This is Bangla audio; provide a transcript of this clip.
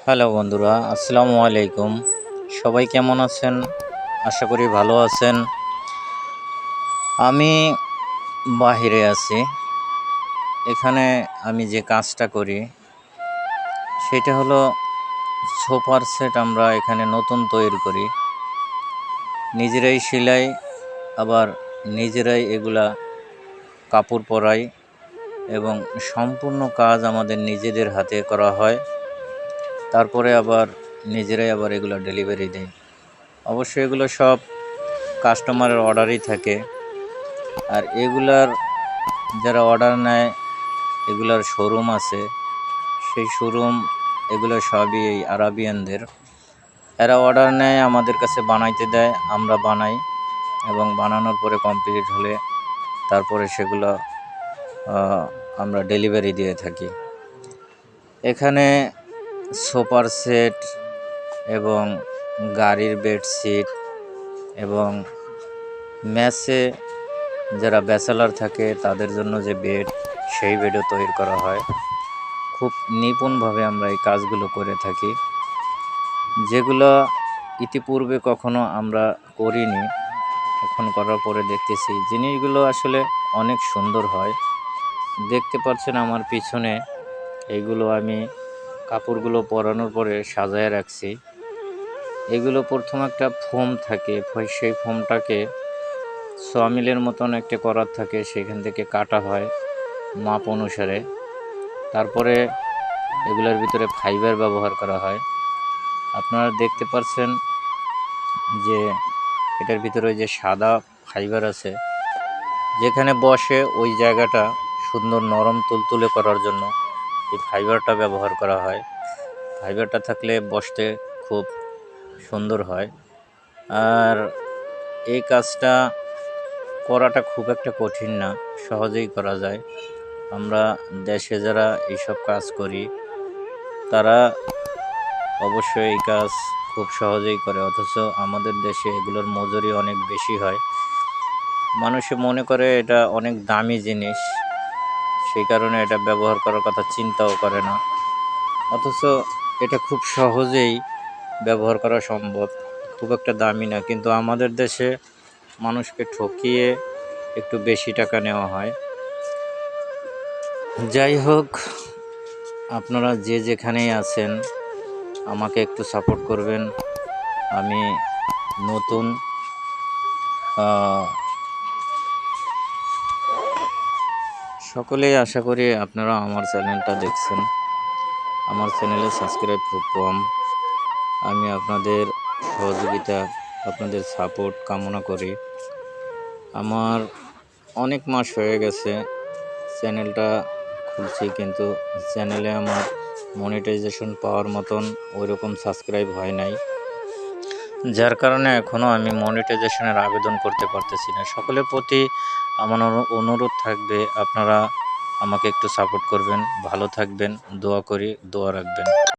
হ্যালো বন্ধুরা, আসসালামু আলাইকুম। সবাই কেমন আছেন? আশা করি ভালো আছেন। আমি বাহিরে আছি। এখানে আমি যে কাজটা করি সেটা হলো সোফার সেট আমরা এখানে নতুন তৈরি করি। নিজেরাই সেলাই, আবার নিজেরাই এগুলা কাপড় পরাই এবং সম্পূর্ণ কাজ আমাদের নিজেদের হাতে করা হয়। তারপরে আবার নিজেরাই আবার এগুলা ডেলিভারি দেই। অবশ্যই এগুলো সব কাস্টমারের অর্ডারই থাকে। আর এগুলার যারা অর্ডার নেয়, এগুলার শোরুম আছে। সেই শোরুম এগুলো সবই এই আরাবিয়ানদের। এরা অর্ডার নেয়, আমাদের কাছে বানাইতে দেয়, আমরা বানাই এবং বানানোর পরে কমপ্লিট হলে তারপরে সেগুলো আমরা ডেলিভারি দিয়ে থাকি। এখানে সোফার সেট এবং গাড়ির বেডশিট এবং ম্যাচে যারা ব্যাচেলার থাকে তাদের জন্য যে বেড, সেই বেডও তৈরি করা হয়। খুব নিপুণভাবে আমরা এই কাজগুলো করে থাকি, যেগুলো ইতিপূর্বে কখনো আমরা করিনি। এখন করার পরে দেখতেছি জিনিসগুলো আসলে অনেক সুন্দর হয়। দেখতে পাচ্ছেন আমার পিছনে এইগুলো আমি কাপড়গুলো পরানোর পরে সাজায় রাখছি। এগুলো প্রথম একটা ফোম থাকে, সেই ফোমটাকে সমিলের মতন একটা করার থাকে, সেখান থেকে কাটা হয় মাপ অনুসারে। তারপরে এগুলোর ভিতরে ফাইবার ব্যবহার করা হয়। আপনারা দেখতে পাচ্ছেন যে এটার ভিতরে যে সাদা ফাইবার আছে, যেখানে বসে ওই জায়গাটা সুন্দর নরম তুলতুলে করার জন্য এই ফাইবারটা ব্যবহার করা হয়। ফাইবারটা থাকলে বসতে খুব সুন্দর হয়। আর এই কাজটা করাটা খুব একটা কঠিন না, সহজেই করা যায়। আমরা দেশে যারা এইসব কাজ করি তারা অবশ্যই এই কাজ খুব সহজেই করে, অথচ আমাদের দেশে এগুলোর মজুরি অনেক বেশি হয়। মানুষে মনে করে এটা অনেক দামি জিনিস, সেই কারণে এটা ব্যবহার করার কথা চিন্তাও করে না, অথচ এটা খুব সহজেই ব্যবহার করা সম্ভব। খুব একটা দামি না, কিন্তু আমাদের দেশে মানুষকে ঠকিয়ে একটু বেশি টাকা নেওয়া হয়। যাই হোক, আপনারা যে যেখানেই আছেন আমাকে একটু সাপোর্ট করবেন। আমি নতুন, সকলেই আশা করি আপনারা আমার চ্যানেলটা দেখছেন। আমার চ্যানেলে সাবস্ক্রাইব খুব কম। আমি আপনাদের সহযোগিতা, আপনাদের সাপোর্ট কামনা করি। আমার অনেক মাস হয়ে গেছে চ্যানেলটা খুলছি, কিন্তু চ্যানেলে আমার মনিটাইজেশন পাওয়ার মতন ওইরকম সাবস্ক্রাইব হয় নাই, যার কারণে এখনও আমি মনিটাইজেশনের আবেদন করতে পারতেছি না। সকলের প্রতি আমার অনুরোধ থাকবে, আপনারা আমাকে একটু সাপোর্ট করবেন। ভালো থাকবেন, দোয়া করি, দোয়া রাখবেন।